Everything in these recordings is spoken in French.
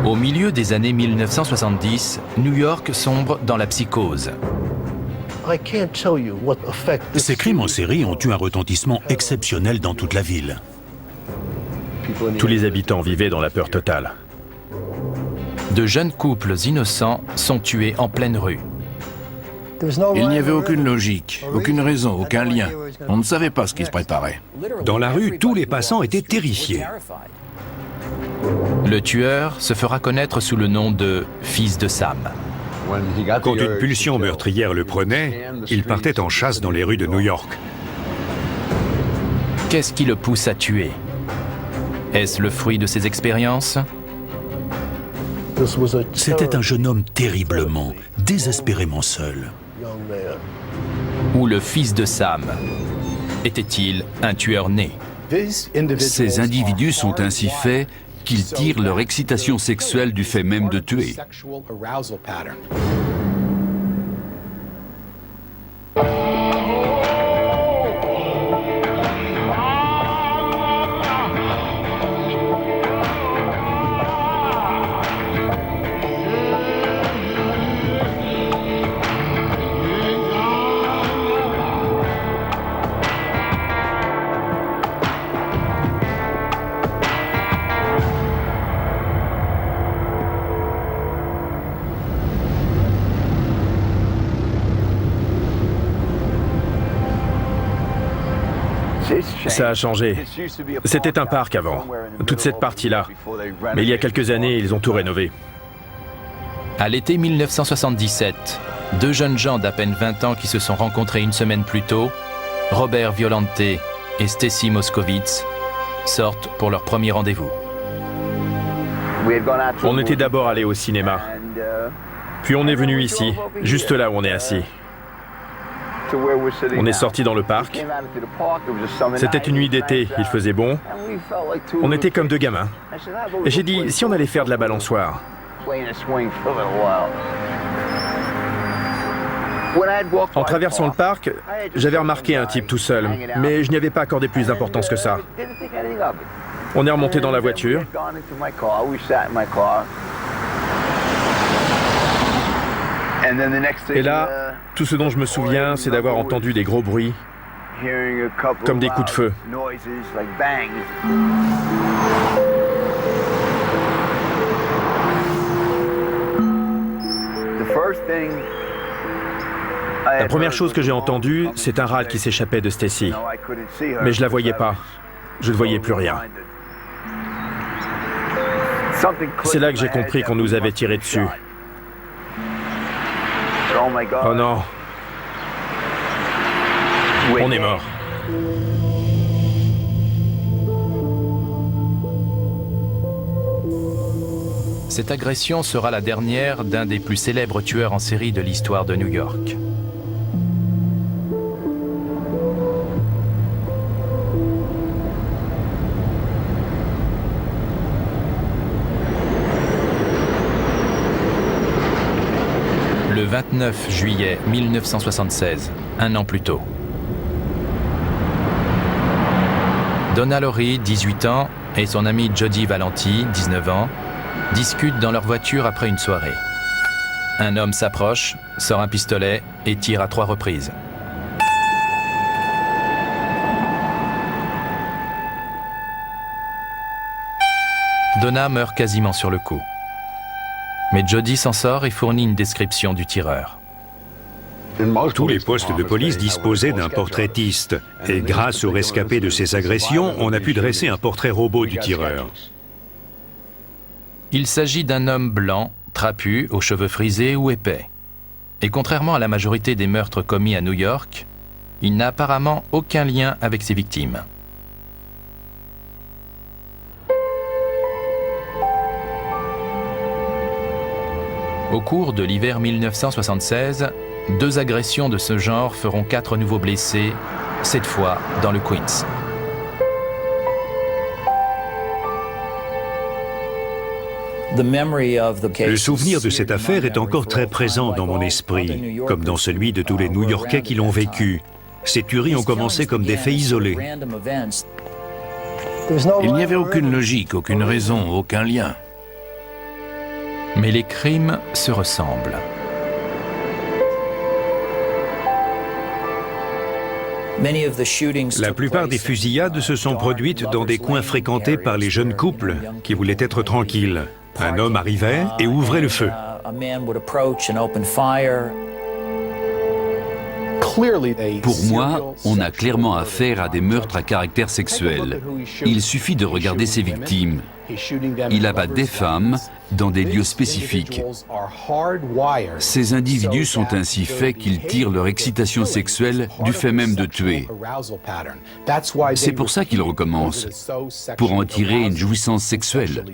Au milieu des années 1970, New York sombre dans la psychose. Ces crimes en série ont eu un retentissement exceptionnel dans toute la ville. Tous les habitants vivaient dans la peur totale. De jeunes couples innocents sont tués en pleine rue. Il n'y avait aucune logique, aucune raison, aucun lien. On ne savait pas ce qui se préparait. Dans la rue, tous les passants étaient terrifiés. Le tueur se fera connaître sous le nom de Fils de Sam. Quand une pulsion meurtrière le prenait, il partait en chasse dans les rues de New York. Qu'est-ce qui le pousse à tuer? Est-ce le fruit de ses expériences? C'était un jeune homme terriblement, désespérément seul. Ou le fils de Sam? Était-il un tueur né? Ces individus sont ainsi faits qu'ils tirent leur excitation sexuelle du fait même de tuer. Ça a changé. C'était un parc avant, toute cette partie-là. Mais il y a quelques années, ils ont tout rénové. À l'été 1977, deux jeunes gens d'à peine 20 ans qui se sont rencontrés une semaine plus tôt, Robert Violante et Stacy Moskowitz, sortent pour leur premier rendez-vous. On était d'abord allés au cinéma. Puis on est venu ici, juste là où on est assis. On est sorti dans le parc. C'était une nuit d'été, il faisait bon. On était comme deux gamins. Et j'ai dit, si on allait faire de la balançoire. En traversant le parc, j'avais remarqué un type tout seul, mais je n'y avais pas accordé plus d'importance que ça. On est remonté dans la voiture. Et là, tout ce dont je me souviens, c'est d'avoir entendu des gros bruits, comme des coups de feu. La première chose que j'ai entendue, c'est un râle qui s'échappait de Stacy. Mais je la voyais pas. Je ne voyais plus rien. C'est là que j'ai compris qu'on nous avait tiré dessus. Oh non. On est mort. Cette agression sera la dernière d'un des plus célèbres tueurs en série de l'histoire de New York. Le 29 juillet 1976, un an plus tôt. Donna Laurie, 18 ans, et son amie Jody Valenti, 19 ans, discutent dans leur voiture après une soirée. Un homme s'approche, sort un pistolet et tire à 3 reprises. Donna meurt quasiment sur le coup. Mais Jody s'en sort et fournit une description du tireur. Tous les postes de police disposaient d'un portraitiste. Et grâce au rescapé de ces agressions, on a pu dresser un portrait robot du tireur. Il s'agit d'un homme blanc, trapu, aux cheveux frisés ou épais. Et contrairement à la majorité des meurtres commis à New York, il n'a apparemment aucun lien avec ses victimes. Au cours de l'hiver 1976, 2 agressions de ce genre feront 4 nouveaux blessés, cette fois dans le Queens. Le souvenir de cette affaire est encore très présent dans mon esprit, comme dans celui de tous les New-Yorkais qui l'ont vécu. Ces tueries ont commencé comme des faits isolés. Il n'y avait aucune logique, aucune raison, aucun lien. Mais les crimes se ressemblent. La plupart des fusillades se sont produites dans des coins fréquentés par les jeunes couples qui voulaient être tranquilles. Un homme arrivait et ouvrait le feu. Pour moi, on a clairement affaire à des meurtres à caractère sexuel. Il suffit de regarder ses victimes. Il abat des femmes dans des lieux spécifiques. Ces individus sont ainsi faits qu'ils tirent leur excitation sexuelle du fait même de tuer. C'est pour ça qu'ils recommencent, pour en tirer une jouissance sexuelle.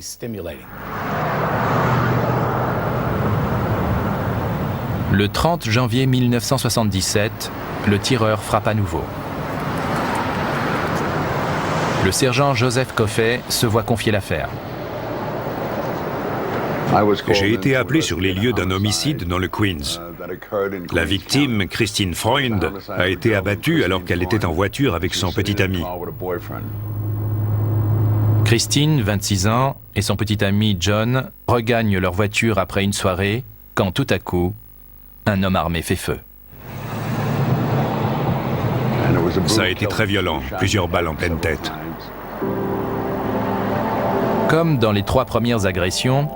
Le 30 janvier 1977, le tireur frappe à nouveau. Le sergent Joseph Coffey se voit confier l'affaire. J'ai été appelé sur les lieux d'un homicide dans le Queens. La victime, Christine Freund, a été abattue alors qu'elle était en voiture avec son petit ami. Christine, 26 ans, et son petit ami John regagnent leur voiture après une soirée, quand tout à coup, un homme armé fait feu. Ça a été très violent, plusieurs balles en pleine tête. Comme dans les 3 premières agressions,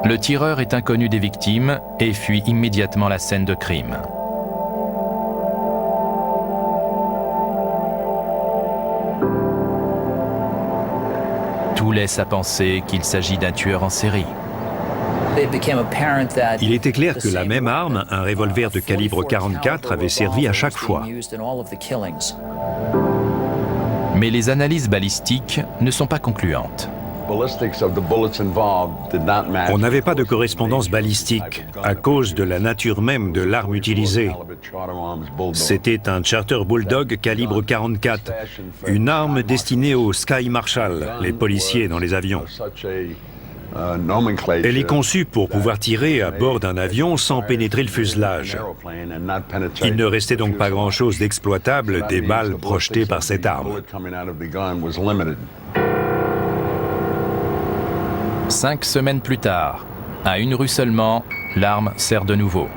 le tireur est inconnu des victimes et fuit immédiatement la scène de crime. Tout laisse à penser qu'il s'agit d'un tueur en série. Il était clair que la même arme, un revolver de calibre 44, avait servi à chaque fois. Mais les analyses balistiques ne sont pas concluantes. On n'avait pas de correspondance balistique à cause de la nature même de l'arme utilisée. C'était un Charter Bulldog calibre 44, une arme destinée aux Sky Marshal, les policiers dans les avions. Elle est conçue pour pouvoir tirer à bord d'un avion sans pénétrer le fuselage. Il ne restait donc pas grand-chose d'exploitable des balles projetées par cette arme. 5 semaines plus tard, à 1 rue seulement, l'arme sert de nouveau.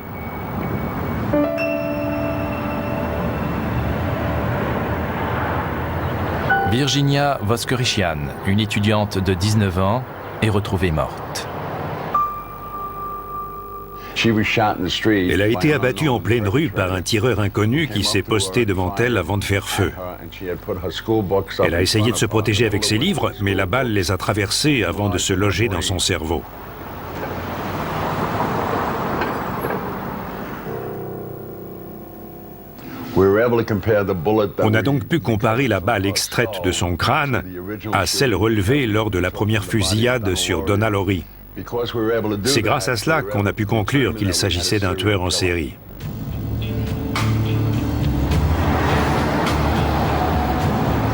Virginia Voskerichian, une étudiante de 19 ans, est retrouvée morte. Elle a été abattue en pleine rue par un tireur inconnu qui s'est posté devant elle avant de faire feu. Elle a essayé de se protéger avec ses livres, mais la balle les a traversés avant de se loger dans son cerveau. On a donc pu comparer la balle extraite de son crâne à celle relevée lors de la première fusillade sur Donna Laurie. C'est grâce à cela qu'on a pu conclure qu'il s'agissait d'un tueur en série.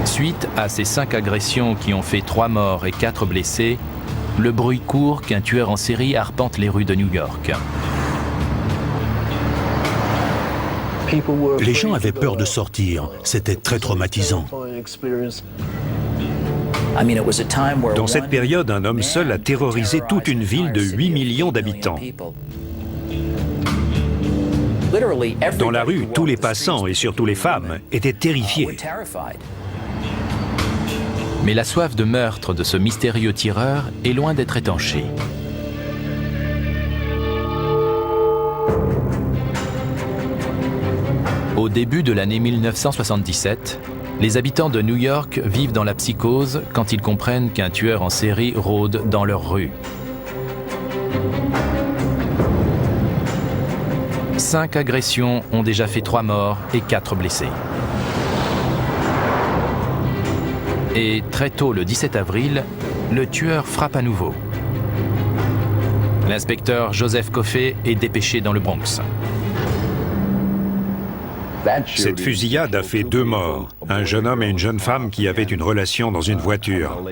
Suite à ces 5 agressions qui ont fait 3 morts et 4 blessés, le bruit court qu'un tueur en série arpente les rues de New York. Les gens avaient peur de sortir, c'était très traumatisant. Dans cette période, un homme seul a terrorisé toute une ville de 8 millions d'habitants. Dans la rue, tous les passants, et surtout les femmes, étaient terrifiés. Mais la soif de meurtre de ce mystérieux tireur est loin d'être étanchée. Au début de l'année 1977, les habitants de New York vivent dans la psychose quand ils comprennent qu'un tueur en série rôde dans leur rue. 5 agressions ont déjà fait 3 morts et 4 blessés. Et très tôt le 17 avril, le tueur frappe à nouveau. L'inspecteur Joseph Coffey est dépêché dans le Bronx. Cette fusillade a fait 2 morts, un jeune homme et une jeune femme qui avaient une relation dans une voiture.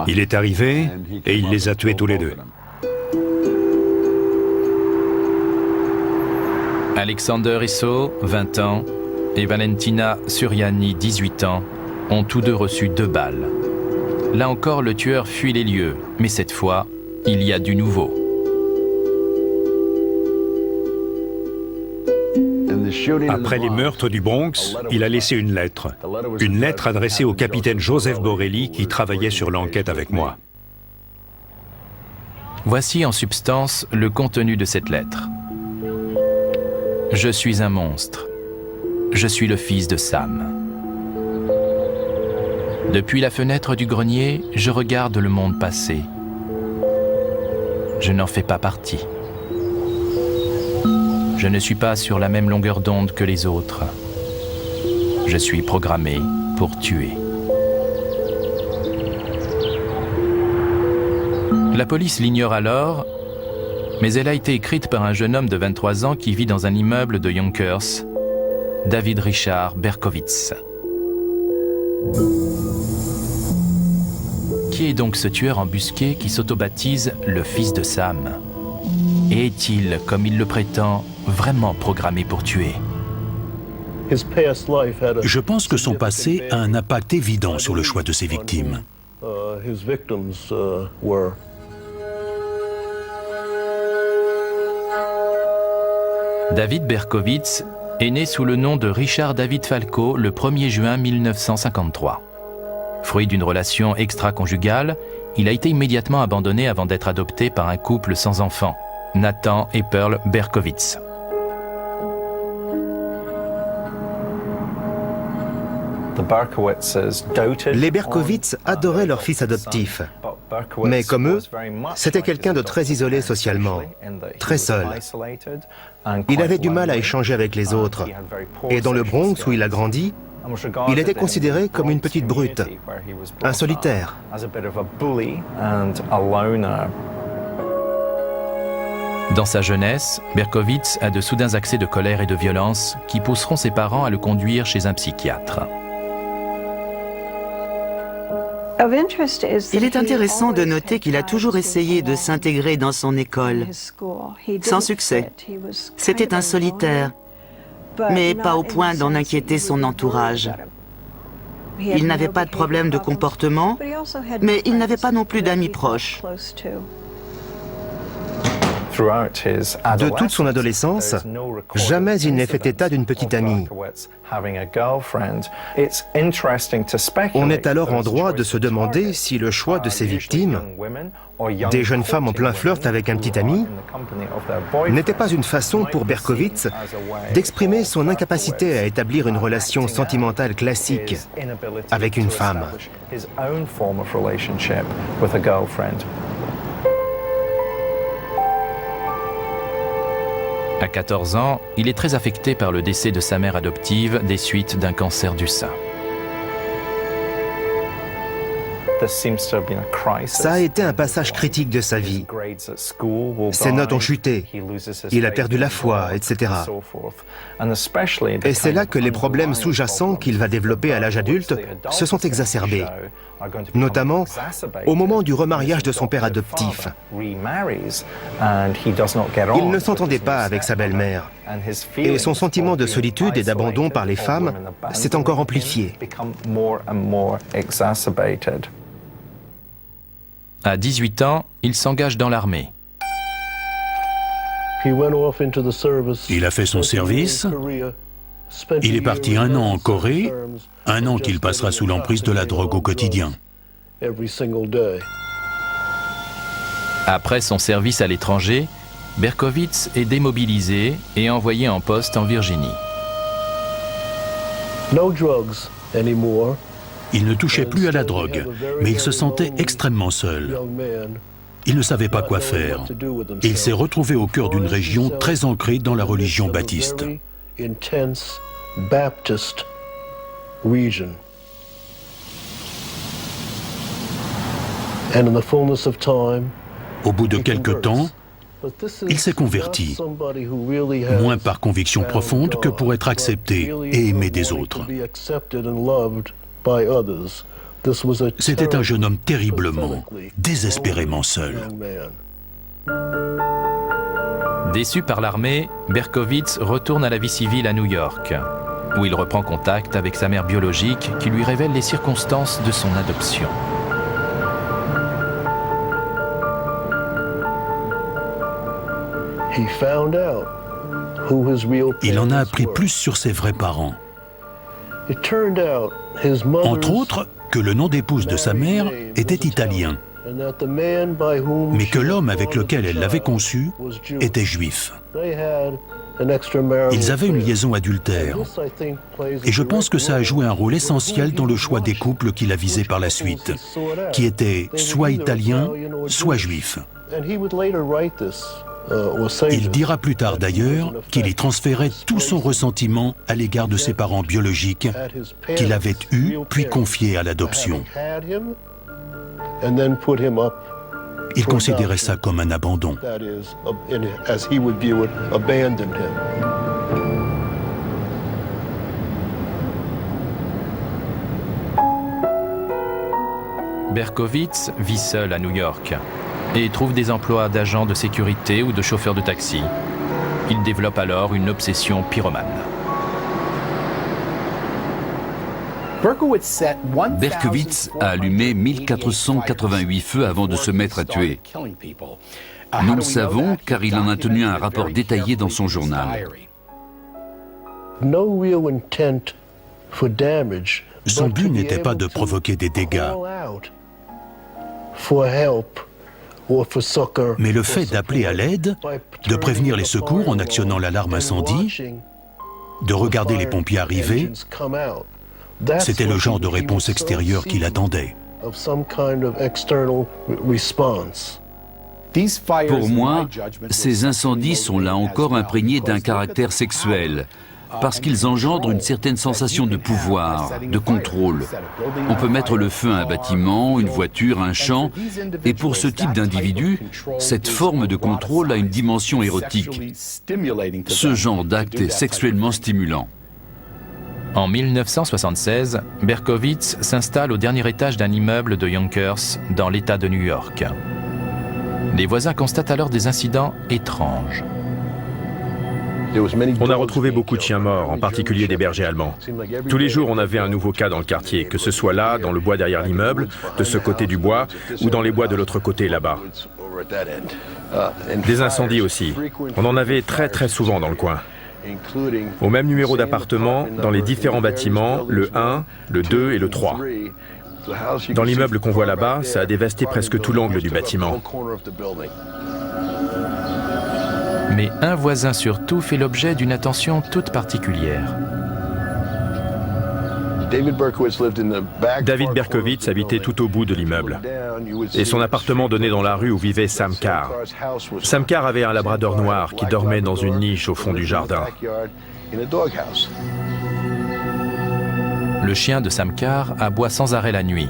Il est arrivé et il les a tués tous les 2. Alexander Esso, 20 ans, et Valentina Suriani, 18 ans, ont tous 2 reçu 2 balles. Là encore, le tueur fuit les lieux, mais cette fois, il y a du nouveau. Après les meurtres du Bronx, il a laissé une lettre. Une lettre adressée au capitaine Joseph Borelli qui travaillait sur l'enquête avec moi. Voici en substance le contenu de cette lettre. Je suis un monstre. Je suis le fils de Sam. Depuis la fenêtre du grenier, je regarde le monde passer. Je n'en fais pas partie. Je ne suis pas sur la même longueur d'onde que les autres. Je suis programmé pour tuer. La police l'ignore alors, mais elle a été écrite par un jeune homme de 23 ans qui vit dans un immeuble de Yonkers, David Richard Berkowitz. Qui est donc ce tueur embusqué qui s'autobaptise le fils de Sam? Et est-il, comme il le prétend, vraiment programmé pour tuer? Je pense que son passé a un impact évident sur le choix de ses victimes. David Berkowitz est né sous le nom de Richard David Falco le 1er juin 1953. Fruit d'une relation extra-conjugale, il a été immédiatement abandonné avant d'être adopté par un couple sans enfant, Nathan et Pearl Berkowitz. Les Berkowitz adoraient leur fils adoptif. Mais comme eux, c'était quelqu'un de très isolé socialement, très seul. Il avait du mal à échanger avec les autres. Et dans le Bronx où il a grandi, il était considéré comme une petite brute, un solitaire. Dans sa jeunesse, Berkowitz a de soudains accès de colère et de violence qui pousseront ses parents à le conduire chez un psychiatre. Il est intéressant de noter qu'il a toujours essayé de s'intégrer dans son école, sans succès. C'était un solitaire, mais pas au point d'en inquiéter son entourage. Il n'avait pas de problème de comportement, mais il n'avait pas non plus d'amis proches. De toute son adolescence, jamais il n'ait fait état d'une petite amie. On est alors en droit de se demander si le choix de ses victimes, des jeunes femmes en plein flirt avec un petit ami, n'était pas une façon pour Berkowitz d'exprimer son incapacité à établir une relation sentimentale classique avec une femme. À 14 ans, il est très affecté par le décès de sa mère adoptive des suites d'un cancer du sein. Ça a été un passage critique de sa vie. Ses notes ont chuté, il a perdu la foi, etc. Et c'est là que les problèmes sous-jacents qu'il va développer à l'âge adulte se sont exacerbés, notamment au moment du remariage de son père adoptif. Il ne s'entendait pas avec sa belle-mère, et son sentiment de solitude et d'abandon par les femmes s'est encore amplifié. À 18 ans, il s'engage dans l'armée. Il a fait son service. Il est parti 1 an en Corée, 1 an qu'il passera sous l'emprise de la drogue au quotidien. Après son service à l'étranger, Berkowitz est démobilisé et envoyé en poste en Virginie. Il ne touchait plus à la drogue, mais il se sentait extrêmement seul. Il ne savait pas quoi faire. Et il s'est retrouvé au cœur d'une région très ancrée dans la religion baptiste. Au bout de quelque temps, il s'est converti, moins par conviction profonde que pour être accepté et aimé des autres. C'était un jeune homme terriblement, désespérément seul. Déçu par l'armée, Berkowitz retourne à la vie civile à New York, où il reprend contact avec sa mère biologique qui lui révèle les circonstances de son adoption. Il en a appris plus sur ses vrais parents. Entre autres, que le nom d'épouse de sa mère était italien, mais que l'homme avec lequel elle l'avait conçu était juif. Ils avaient une liaison adultère, et je pense que ça a joué un rôle essentiel dans le choix des couples qu'il a visés par la suite, qui étaient soit italiens, soit juifs. Il dira plus tard d'ailleurs qu'il y transférait tout son ressentiment à l'égard de ses parents biologiques qu'il avait eus puis confiés à l'adoption. Il considérait ça comme un abandon. Berkowitz vit seul à New York et trouve des emplois d'agent de sécurité ou de chauffeur de taxi. Il développe alors une obsession pyromane. Berkowitz a allumé 1488 feux avant de se mettre à tuer. Nous le savons car il en a tenu un rapport détaillé dans son journal. Son but n'était pas de provoquer des dégâts, mais le fait d'appeler à l'aide, de prévenir les secours en actionnant l'alarme incendie, de regarder les pompiers arriver, c'était le genre de réponse extérieure qu'il attendait. Pour moi, ces incendies sont là encore imprégnés d'un caractère sexuel, parce qu'ils engendrent une certaine sensation de pouvoir, de contrôle. On peut mettre le feu à un bâtiment, une voiture, un champ, et pour ce type d'individu, cette forme de contrôle a une dimension érotique. Ce genre d'acte est sexuellement stimulant. En 1976, Berkowitz s'installe au dernier étage d'un immeuble de Yonkers, dans l'État de New York. Les voisins constatent alors des incidents étranges. On a retrouvé beaucoup de chiens morts, en particulier des bergers allemands. Tous les jours, on avait un nouveau cas dans le quartier, que ce soit là, dans le bois derrière l'immeuble, de ce côté du bois, ou dans les bois de l'autre côté, là-bas. Des incendies aussi. On en avait très souvent dans le coin. Au même numéro d'appartement, dans les différents bâtiments, le 1, le 2 et le 3. Dans l'immeuble qu'on voit là-bas, ça a dévasté presque tout l'angle du bâtiment. Mais un voisin surtout fait l'objet d'une attention toute particulière. David Berkowitz habitait tout au bout de l'immeuble. Et son appartement donnait dans la rue où vivait Sam Carr. Sam Carr avait un labrador noir qui dormait dans une niche au fond du jardin. Le chien de Sam Carr aboie sans arrêt la nuit.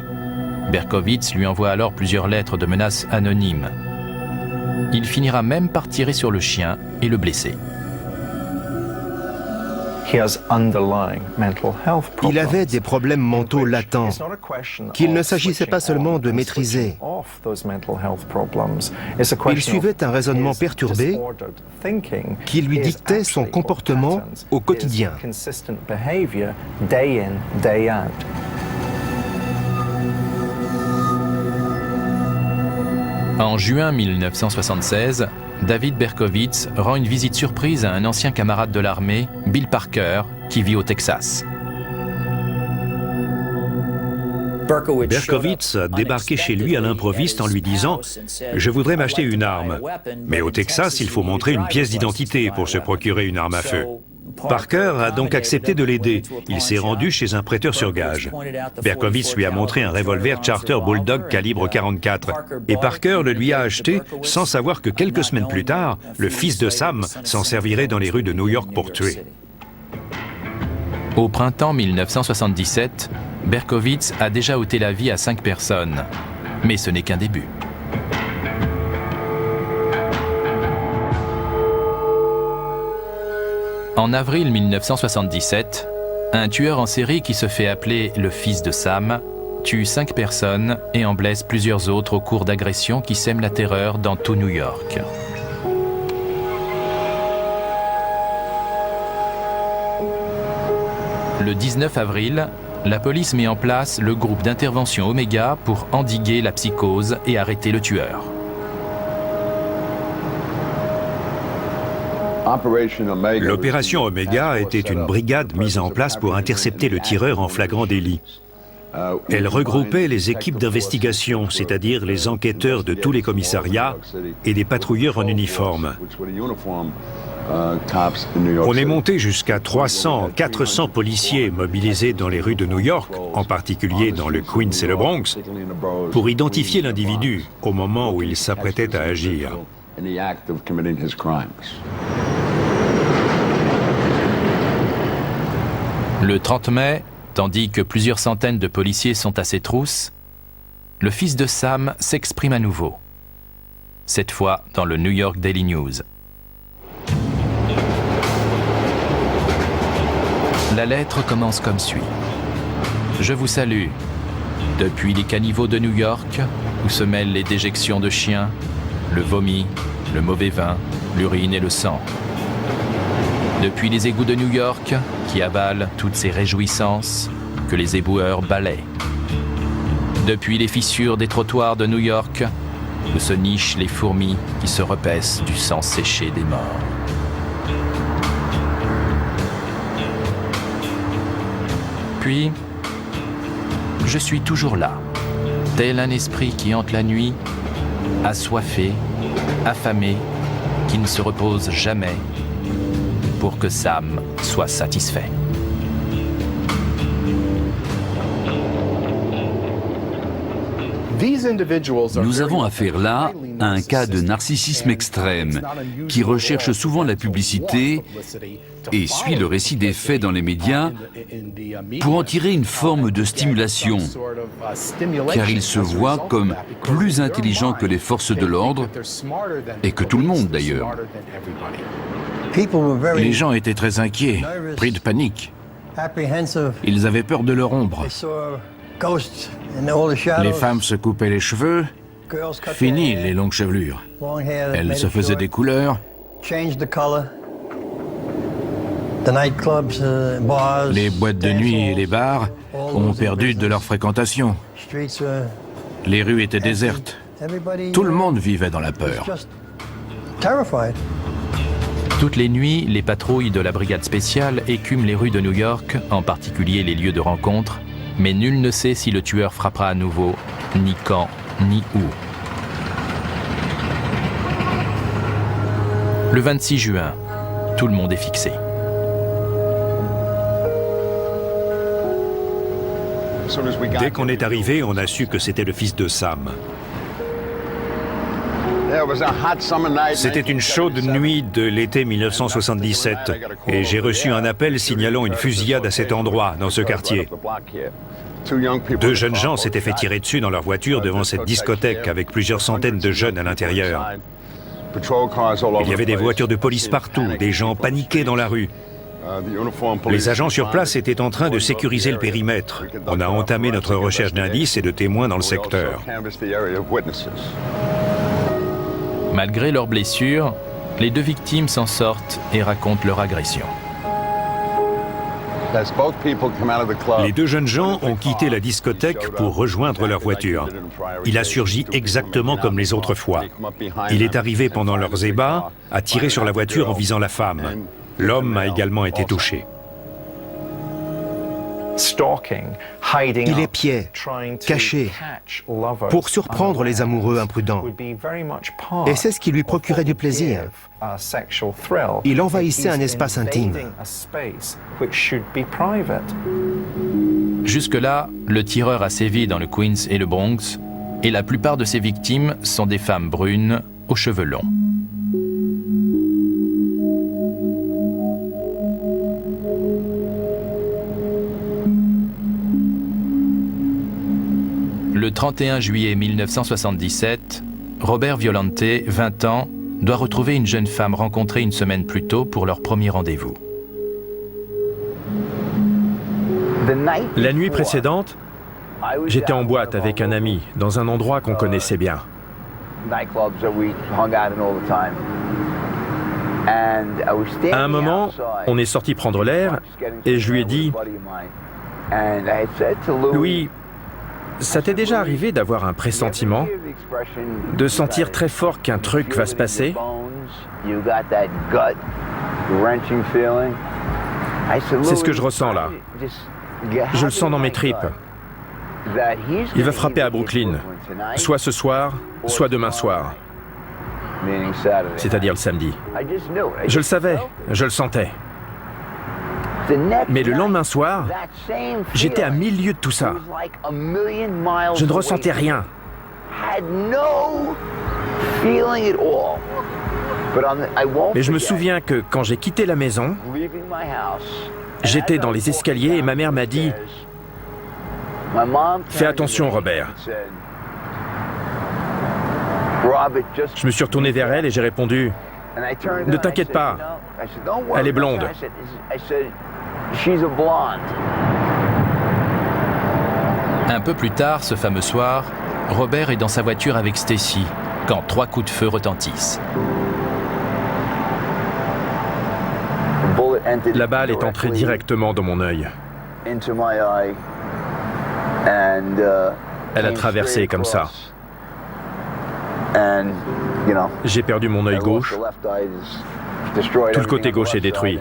Berkowitz lui envoie alors plusieurs lettres de menaces anonymes. Il finira même par tirer sur le chien et le blesser. Il avait des problèmes mentaux latents qu'il ne s'agissait pas seulement de maîtriser. Il suivait un raisonnement perturbé qui lui dictait son comportement au quotidien. En juin 1976, David Berkowitz rend une visite surprise à un ancien camarade de l'armée, Bill Parker, qui vit au Texas. Berkowitz a débarqué chez lui à l'improviste en lui disant « Je voudrais m'acheter une arme. Mais au Texas, il faut montrer une pièce d'identité pour se procurer une arme à feu. » Parker a donc accepté de l'aider. Il s'est rendu chez un prêteur sur gage. Berkowitz lui a montré un revolver Charter Bulldog calibre 44. Et Parker le lui a acheté sans savoir que quelques semaines plus tard, le fils de Sam s'en servirait dans les rues de New York pour tuer. Au printemps 1977, Berkowitz a déjà ôté la vie à 5 personnes. Mais ce n'est qu'un début. En avril 1977, un tueur en série qui se fait appeler le fils de Sam tue 5 personnes et en blesse plusieurs autres au cours d'agressions qui sèment la terreur dans tout New York. Le 19 avril, la police met en place le groupe d'intervention Omega pour endiguer la psychose et arrêter le tueur. L'opération Omega était une brigade mise en place pour intercepter le tireur en flagrant délit. Elle regroupait les équipes d'investigation, c'est-à-dire les enquêteurs de tous les commissariats et des patrouilleurs en uniforme. On est monté jusqu'à 300-400 policiers mobilisés dans les rues de New York, en particulier dans le Queens et le Bronx, pour identifier l'individu au moment où il s'apprêtait à agir. Le 30 mai, tandis que plusieurs centaines de policiers sont à ses trousses, le fils de Sam s'exprime à nouveau. Cette fois dans le New York Daily News. La lettre commence comme suit. Je vous salue. Depuis les caniveaux de New York, où se mêlent les déjections de chiens, le vomi, le mauvais vin, l'urine et le sang. Depuis les égouts de New York, qui avalent toutes ces réjouissances que les éboueurs balaient. Depuis les fissures des trottoirs de New York, où se nichent les fourmis qui se repaissent du sang séché des morts. Puis, je suis toujours là, tel un esprit qui hante la nuit, assoiffé, affamé, qui ne se repose jamais, pour que Sam soit satisfait. Nous avons affaire là à un cas de narcissisme extrême qui recherche souvent la publicité et suit le récit des faits dans les médias pour en tirer une forme de stimulation, car il se voit comme plus intelligent que les forces de l'ordre et que tout le monde d'ailleurs. Les gens étaient très inquiets, pris de panique. Ils avaient peur de leur ombre. Les femmes se coupaient les cheveux, fini les longues chevelures. Elles se faisaient des couleurs. Les boîtes de nuit et les bars ont perdu de leur fréquentation. Les rues étaient désertes. Tout le monde vivait dans la peur. Toutes les nuits, les patrouilles de la brigade spéciale écument les rues de New York, en particulier les lieux de rencontre, mais nul ne sait si le tueur frappera à nouveau, ni quand, ni où. Le 26 juin, tout le monde est fixé. Dès qu'on est arrivé, on a su que c'était le fils de Sam. C'était une chaude nuit de l'été 1977 et j'ai reçu un appel signalant une fusillade à cet endroit, dans ce quartier. 2 jeunes gens s'étaient fait tirer dessus dans leur voiture devant cette discothèque avec plusieurs centaines de jeunes à l'intérieur. Il y avait des voitures de police partout, des gens paniqués dans la rue. Les agents sur place étaient en train de sécuriser le périmètre. On a entamé notre recherche d'indices et de témoins dans le secteur. Malgré leurs blessures, les 2 victimes s'en sortent et racontent leur agression. Les 2 jeunes gens ont quitté la discothèque pour rejoindre leur voiture. Il a surgi exactement comme les autres fois. Il est arrivé pendant leurs ébats, a tiré sur la voiture en visant la femme. L'homme a également été touché. Il épiait, caché, pour surprendre les amoureux imprudents. Et c'est ce qui lui procurait du plaisir. Il envahissait un espace intime. Jusque-là, le tireur a sévi dans le Queens et le Bronx, et la plupart de ses victimes sont des femmes brunes aux cheveux longs. Le 31 juillet 1977, Robert Violante, 20 ans, doit retrouver une jeune femme rencontrée une semaine plus tôt pour leur premier rendez-vous. La nuit précédente, j'étais en boîte avec un ami, dans un endroit qu'on connaissait bien. À un moment, on est sorti prendre l'air et je lui ai dit « Louis, ça t'est déjà arrivé d'avoir un pressentiment, de sentir très fort qu'un truc va se passer ? C'est ce que je ressens là. Je le sens dans mes tripes. Il va frapper à Brooklyn, soit ce soir, soit demain soir, c'est-à-dire le samedi. Je le savais, je le sentais. Mais le lendemain soir, j'étais à 1000 lieues de tout ça. Je ne ressentais rien. Mais je me souviens que quand j'ai quitté la maison, j'étais dans les escaliers et ma mère m'a dit « Fais attention, Robert ». Je me suis retourné vers elle et j'ai répondu « Ne t'inquiète pas, elle est blonde ». Un peu plus tard, ce fameux soir, Robert est dans sa voiture avec Stacy, quand 3 coups de feu retentissent. La balle est entrée directement dans mon œil. Elle a traversé comme ça. J'ai perdu mon œil gauche. Tout le côté gauche est détruit.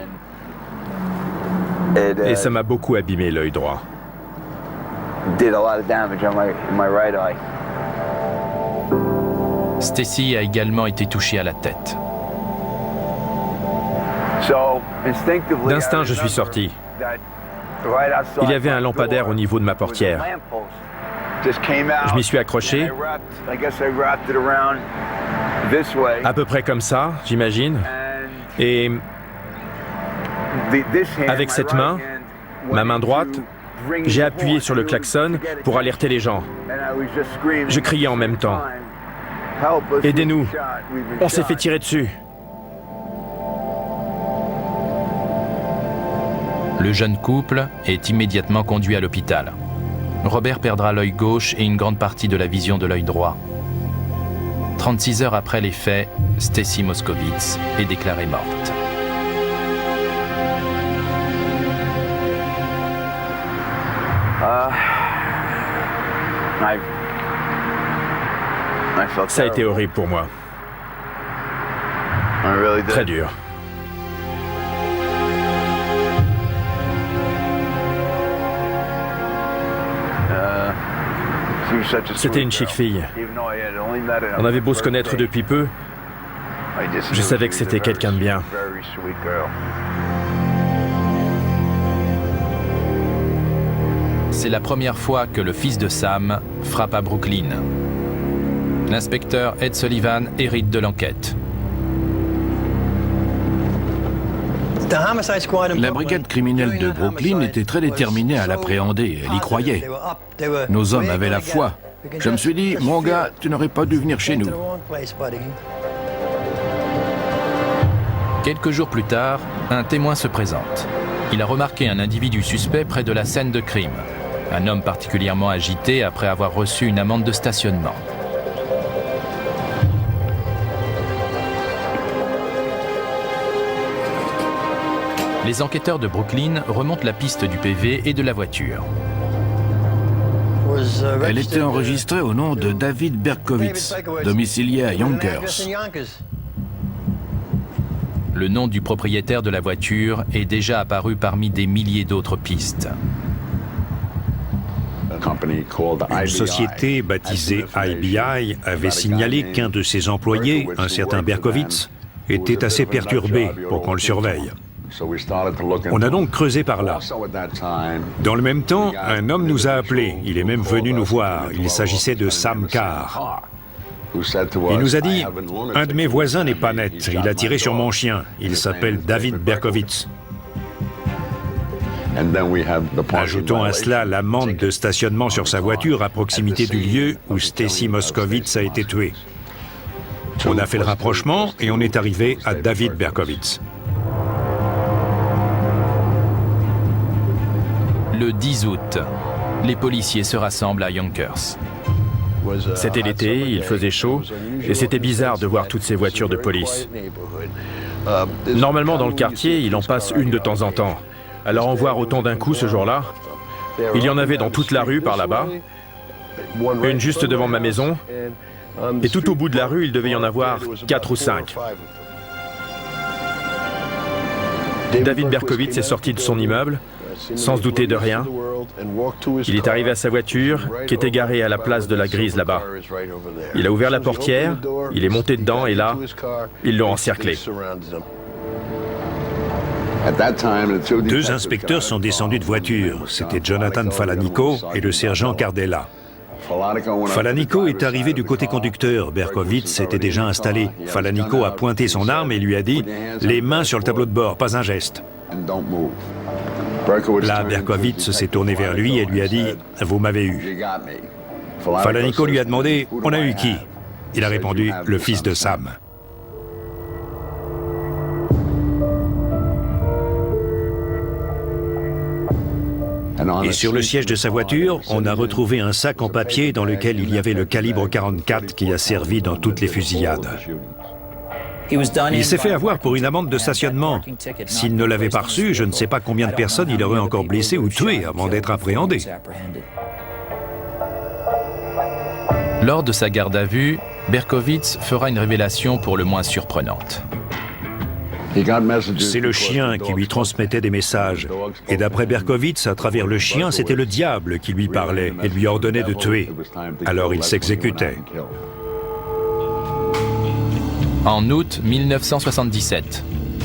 Et ça m'a beaucoup abîmé l'œil droit. Stacy a également été touchée à la tête. D'instinct, je suis sorti. Il y avait un lampadaire au niveau de ma portière. Je m'y suis accroché, à peu près comme ça, j'imagine. Et avec cette main, ma main droite, j'ai appuyé sur le klaxon pour alerter les gens. Je criais en même temps. « Aidez-nous, on s'est fait tirer dessus !» Le jeune couple est immédiatement conduit à l'hôpital. Robert perdra l'œil gauche et une grande partie de la vision de l'œil droit. 36 heures après les faits, Stacy Moskowitz est déclarée morte. Ça a été horrible pour moi. Très dur. C'était une chic fille. On avait beau se connaître depuis peu, je savais que c'était quelqu'un de bien. C'est la première fois que le fils de Sam frappe à Brooklyn. L'inspecteur Ed Sullivan hérite de l'enquête. La brigade criminelle de Brooklyn était très déterminée à l'appréhender, elle y croyait. Nos hommes avaient la foi. Je me suis dit, mon gars, tu n'aurais pas dû venir chez nous. Quelques jours plus tard, un témoin se présente. Il a remarqué un individu suspect près de la scène de crime. Un homme particulièrement agité après avoir reçu une amende de stationnement. Les enquêteurs de Brooklyn remontent la piste du PV et de la voiture. Elle était enregistrée au nom de David Berkowitz, domicilié à Yonkers. Le nom du propriétaire de la voiture est déjà apparu parmi des milliers d'autres pistes. Une société baptisée IBI avait signalé qu'un de ses employés, un certain Berkowitz, était assez perturbé pour qu'on le surveille. On a donc creusé par là. Dans le même temps, un homme nous a appelés. Il est même venu nous voir. Il s'agissait de Sam Carr. Il nous a dit « Un de mes voisins n'est pas net. Il a tiré sur mon chien. Il s'appelle David Berkowitz. » Ajoutons à cela l'amende de stationnement sur sa voiture à proximité du lieu où Stacy Moskowitz a été tuée. On a fait le rapprochement et on est arrivé à David Berkowitz. Le 10 août, les policiers se rassemblent à Yonkers. C'était l'été, il faisait chaud, et c'était bizarre de voir toutes ces voitures de police. Normalement, dans le quartier, il en passe une de temps en temps. Alors en voir autant d'un coup ce jour-là, il y en avait dans toute la rue par là-bas, une juste devant ma maison, et tout au bout de la rue, il devait y en avoir 4 ou 5. David Berkowitz est sorti de son immeuble, sans se douter de rien. Il est arrivé à sa voiture, qui était garée à la place de la grise là-bas. Il a ouvert la portière, il est monté dedans et là, ils l'ont encerclé. Deux inspecteurs sont descendus de voiture. C'était Jonathan Falanico et le sergent Cardella. Falanico est arrivé du côté conducteur. Berkowitz s'était déjà installé. Falanico a pointé son arme et lui a dit « Les mains sur le tableau de bord, pas un geste ». Là, Berkowitz s'est tourné vers lui et lui a dit « Vous m'avez eu ». Falanico lui a demandé « On a eu qui ?» Il a répondu « Le fils de Sam ». Et sur le siège de sa voiture, on a retrouvé un sac en papier dans lequel il y avait le calibre 44 qui a servi dans toutes les fusillades. Il s'est fait avoir pour une amende de stationnement. S'il ne l'avait pas reçu, je ne sais pas combien de personnes il aurait encore blessé ou tué avant d'être appréhendé. Lors de sa garde à vue, Berkowitz fera une révélation pour le moins surprenante. C'est le chien qui lui transmettait des messages. Et d'après Berkowitz, à travers le chien, c'était le diable qui lui parlait et lui ordonnait de tuer. Alors il s'exécutait. En août 1977,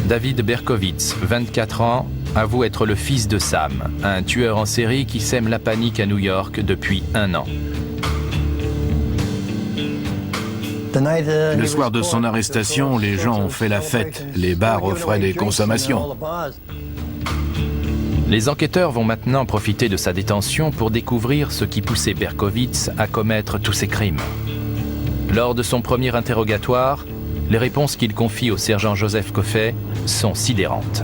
David Berkowitz, 24 ans, avoue être le fils de Sam, un tueur en série qui sème la panique à New York depuis 1 an. Le soir de son arrestation, les gens ont fait la fête. Les bars offraient des consommations. Les enquêteurs vont maintenant profiter de sa détention pour découvrir ce qui poussait Berkowitz à commettre tous ces crimes. Lors de son premier interrogatoire, les réponses qu'il confie au sergent Joseph Coffey sont sidérantes.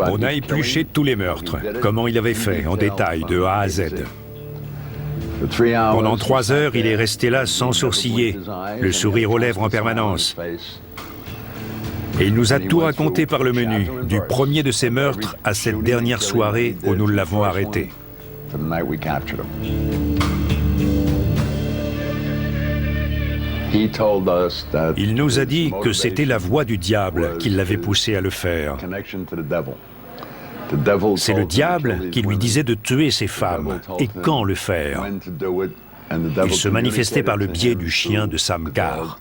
On a épluché tous les meurtres, comment il avait fait, en détail, de A à Z. Pendant 3 heures, il est resté là sans sourciller, le sourire aux lèvres en permanence. Et il nous a tout raconté par le menu, du premier de ces meurtres à cette dernière soirée où nous l'avons arrêté. Il nous a dit que c'était la voix du diable qui l'avait poussé à le faire. C'est le diable qui lui disait de tuer ses femmes et quand le faire. Il se manifestait par le biais du chien de Sam Carr.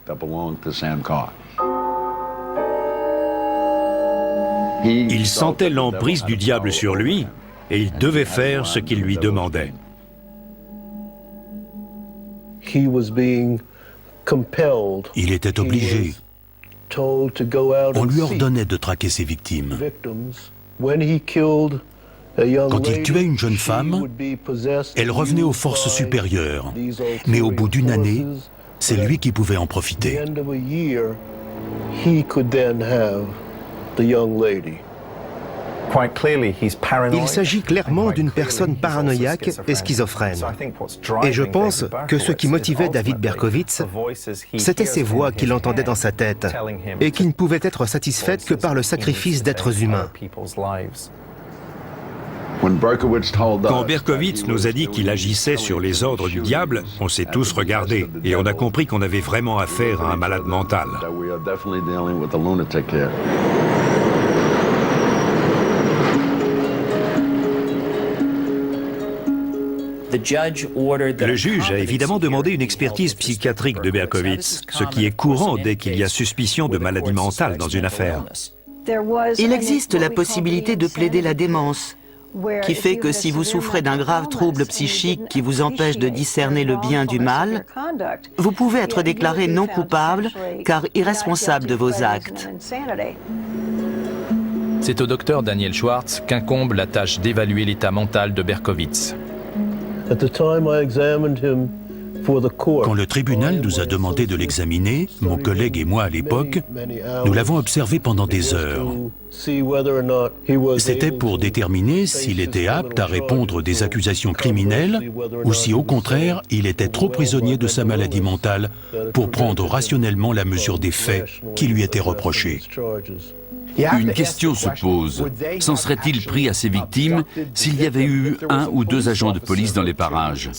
Il sentait l'emprise du diable sur lui et il devait faire ce qu'il lui demandait. Il était obligé. On lui ordonnait de traquer ses victimes. Quand il tuait une jeune femme, elle revenait aux forces supérieures. Mais au bout d'1 année, c'est lui qui pouvait en profiter. Il s'agit clairement d'une personne paranoïaque et schizophrène. Et je pense que ce qui motivait David Berkowitz, c'était ces voix qu'il entendait dans sa tête et qui ne pouvaient être satisfaites que par le sacrifice d'êtres humains. Quand Berkowitz nous a dit qu'il agissait sur les ordres du diable, on s'est tous regardés et on a compris qu'on avait vraiment affaire à un malade mental. Le juge a évidemment demandé une expertise psychiatrique de Berkowitz, ce qui est courant dès qu'il y a suspicion de maladie mentale dans une affaire. Il existe la possibilité de plaider la démence, qui fait que si vous souffrez d'un grave trouble psychique qui vous empêche de discerner le bien du mal, vous pouvez être déclaré non coupable car irresponsable de vos actes. C'est au docteur Daniel Schwartz qu'incombe la tâche d'évaluer l'état mental de Berkowitz. Quand le tribunal nous a demandé de l'examiner, mon collègue et moi à l'époque, nous l'avons observé pendant des heures. C'était pour déterminer s'il était apte à répondre des accusations criminelles ou si au contraire il était trop prisonnier de sa maladie mentale pour prendre rationnellement la mesure des faits qui lui étaient reprochés. Une question se pose. S'en serait-il pris à ses victimes s'il y avait eu 1 ou 2 agents de police dans les parages?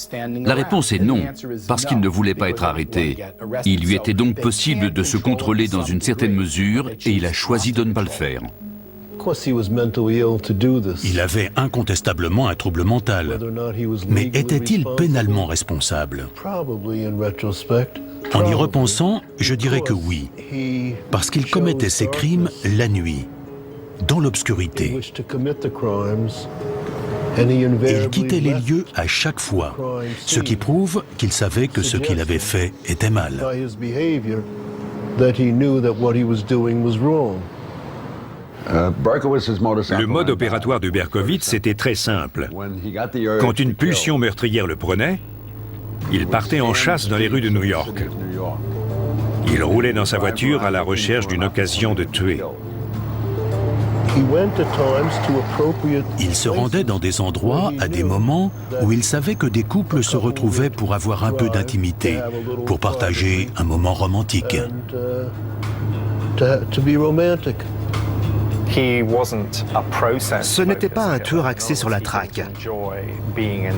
La réponse est non, parce qu'il ne voulait pas être arrêté. Il lui était donc possible de se contrôler dans une certaine mesure et il a choisi de ne pas le faire. Il avait incontestablement un trouble mental. Mais était-il pénalement responsable? En y repensant, je dirais que oui, parce qu'il commettait ses crimes la nuit, dans l'obscurité. Il quittait les lieux à chaque fois, ce qui prouve qu'il savait que ce qu'il avait fait était mal. Le mode opératoire de Berkowitz était très simple. Quand une pulsion meurtrière le prenait, il partait en chasse dans les rues de New York. Il roulait dans sa voiture à la recherche d'une occasion de tuer. Il se rendait dans des endroits à des moments où il savait que des couples se retrouvaient pour avoir un peu d'intimité, pour partager un moment romantique. Ce n'était pas un tueur axé sur la traque.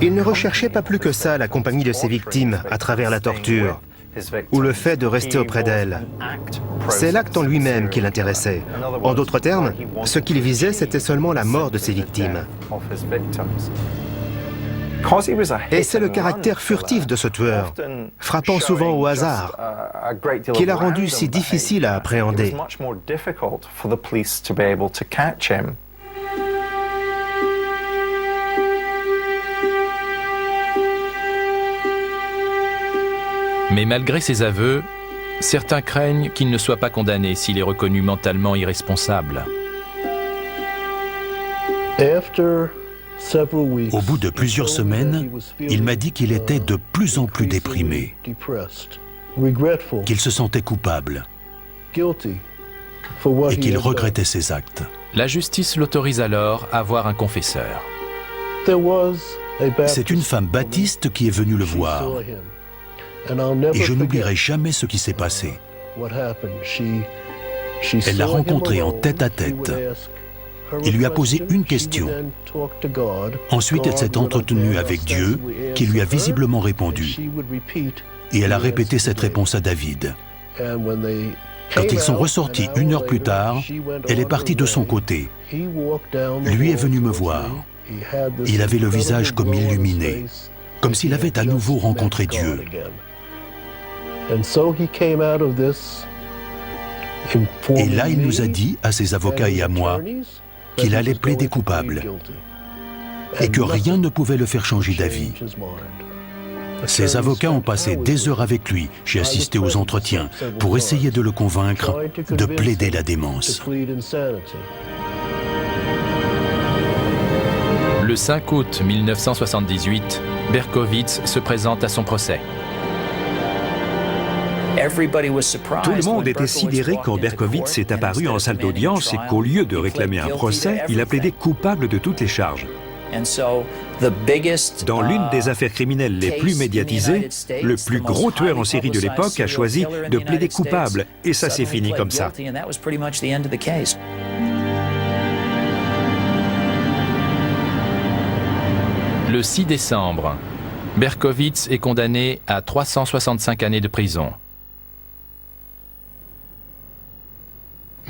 Il ne recherchait pas plus que ça la compagnie de ses victimes à travers la torture, ou le fait de rester auprès d'elles. C'est l'acte en lui-même qui l'intéressait. En d'autres termes, ce qu'il visait, c'était seulement la mort de ses victimes. Et c'est le caractère furtif de ce tueur, frappant souvent au hasard, qui l'a rendu si difficile à appréhender. Mais malgré ses aveux, certains craignent qu'il ne soit pas condamné s'il est reconnu mentalement irresponsable. Au bout de plusieurs semaines, il m'a dit qu'il était de plus en plus déprimé, qu'il se sentait coupable et qu'il regrettait ses actes. La justice l'autorise alors à voir un confesseur. C'est une femme baptiste qui est venue le voir. Et je n'oublierai jamais ce qui s'est passé. Elle l'a rencontré en tête-à-tête. Il lui a posé une question. Ensuite, elle s'est entretenue avec Dieu, qui lui a visiblement répondu. Et elle a répété cette réponse à David. Quand ils sont ressortis 1 heure plus tard, elle est partie de son côté. Lui est venu me voir. Il avait le visage comme illuminé, comme s'il avait à nouveau rencontré Dieu. Et là, il nous a dit, à ses avocats et à moi, qu'il allait plaider coupable et que rien ne pouvait le faire changer d'avis. Ses avocats ont passé des heures avec lui, j'ai assisté aux entretiens, pour essayer de le convaincre de plaider la démence. Le 5 août 1978, Berkowitz se présente à son procès. Tout le monde était sidéré quand Berkowitz est apparu en salle d'audience et qu'au lieu de réclamer un procès, il a plaidé coupable de toutes les charges. Dans l'une des affaires criminelles les plus médiatisées, le plus gros tueur en série de l'époque a choisi de plaider coupable, et ça s'est fini comme ça. Le 6 décembre, Berkowitz est condamné à 365 années de prison.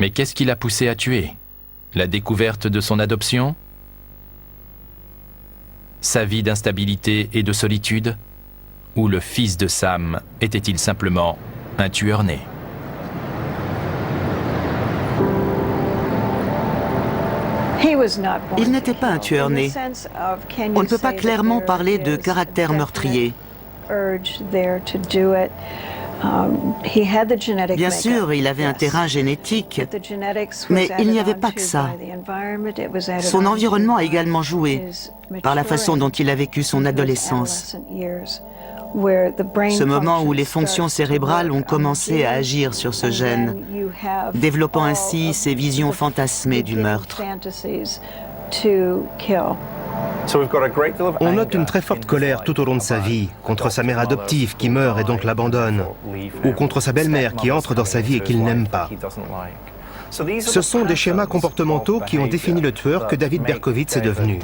Mais qu'est-ce qui l'a poussé à tuer? La découverte de son adoption? Sa vie d'instabilité et de solitude? Ou le fils de Sam était-il simplement un tueur né? Il n'était pas un tueur né. On ne peut pas clairement parler de caractère meurtrier. Bien sûr, il avait un terrain génétique, mais il n'y avait pas que ça. Son environnement a également joué, par la façon dont il a vécu son adolescence. Ce moment où les fonctions cérébrales ont commencé à agir sur ce gène, développant ainsi ses visions fantasmées du meurtre. On note une très forte colère tout au long de sa vie, contre sa mère adoptive qui meurt et donc l'abandonne, ou contre sa belle-mère qui entre dans sa vie et qu'il n'aime pas. Ce sont des schémas comportementaux qui ont défini le tueur que David Berkowitz est devenu.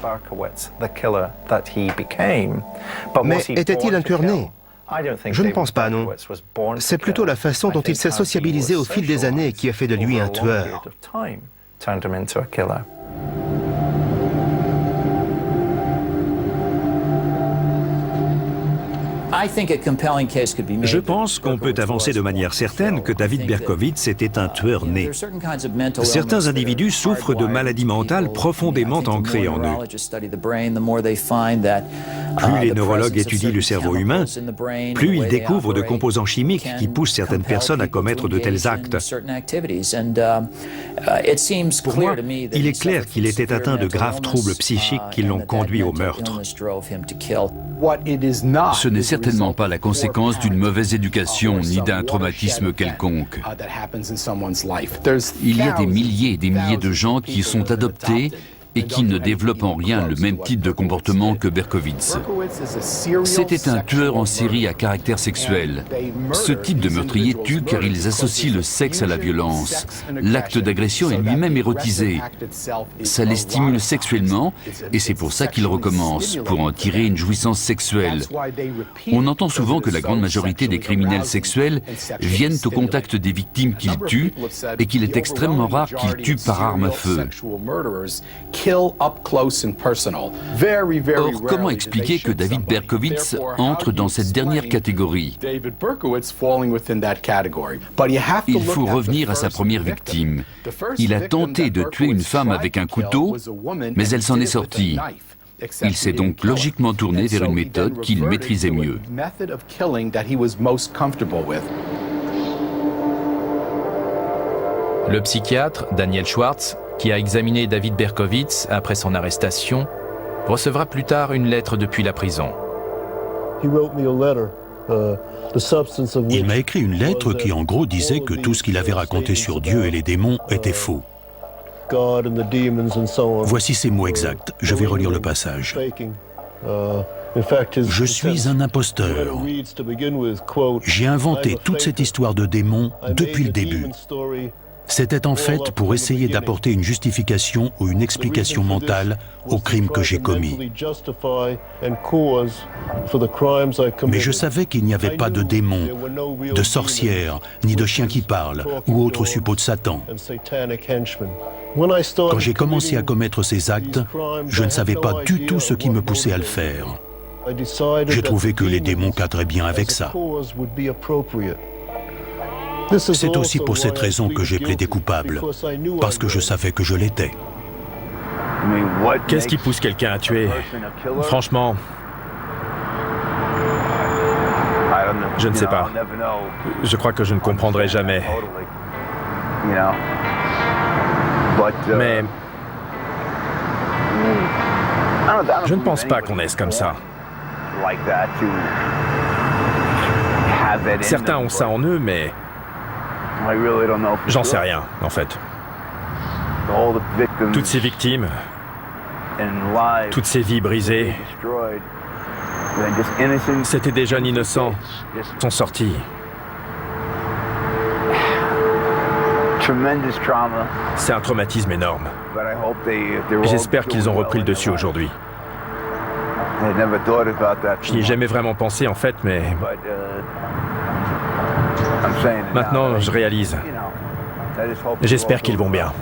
Mais était-il un tueur né? Je ne pense pas, non. C'est plutôt la façon dont il s'est sociabilisé au fil des années qui a fait de lui un tueur. Je pense qu'on peut avancer de manière certaine que David Berkowitz était un tueur né. Certains individus souffrent de maladies mentales profondément ancrées en eux. Plus les neurologues étudient le cerveau humain, plus ils découvrent de composants chimiques qui poussent certaines personnes à commettre de tels actes. Pour moi, il est clair qu'il était atteint de graves troubles psychiques qui l'ont conduit au meurtre. Ce n'est certainement pas la conséquence d'une mauvaise éducation ni d'un traumatisme quelconque. Il y a des milliers et des milliers de gens qui sont adoptés et qui ne développent en rien le même type de comportement que Berkowitz. C'était un tueur en série à caractère sexuel. Ce type de meurtrier tue car ils associent le sexe à la violence. L'acte d'agression est lui-même érotisé. Ça les stimule sexuellement et c'est pour ça qu'ils recommencent, pour en tirer une jouissance sexuelle. On entend souvent que la grande majorité des criminels sexuels viennent au contact des victimes qu'ils tuent et qu'il est extrêmement rare qu'ils tuent par arme à feu. Or, comment expliquer que David Berkowitz entre dans cette dernière catégorie? Il faut revenir à sa première victime. Il a tenté de tuer une femme avec un couteau, mais elle s'en est sortie. Il s'est donc logiquement tourné vers une méthode qu'il maîtrisait mieux. Le psychiatre, Daniel Schwartz, qui a examiné David Berkowitz après son arrestation, recevra plus tard une lettre depuis la prison. Il m'a écrit une lettre qui en gros disait que tout ce qu'il avait raconté sur Dieu et les démons était faux. Voici ces mots exacts, je vais relire le passage. Je suis un imposteur. J'ai inventé toute cette histoire de démons depuis le début. C'était en fait pour essayer d'apporter une justification ou une explication mentale aux crimes que j'ai commis. Mais je savais qu'il n'y avait pas de démons, de sorcières, ni de chiens qui parlent, ou autres suppôts de Satan. Quand j'ai commencé à commettre ces actes, je ne savais pas du tout ce qui me poussait à le faire. J'ai trouvé que les démons cadraient bien avec ça. C'est aussi pour cette raison que j'ai plaidé coupable, parce que je savais que je l'étais. Qu'est-ce qui pousse quelqu'un à tuer? Franchement, je ne sais pas. Je crois que je ne comprendrai jamais. Mais je ne pense pas qu'on naisse comme ça. Certains ont ça en eux, mais j'en sais rien, en fait. Toutes ces victimes, toutes ces vies brisées, c'était des jeunes innocents, sont sortis. C'est un traumatisme énorme. J'espère qu'ils ont repris le dessus aujourd'hui. Je n'y ai jamais vraiment pensé, en fait, mais maintenant, je réalise. J'espère qu'ils vont bien.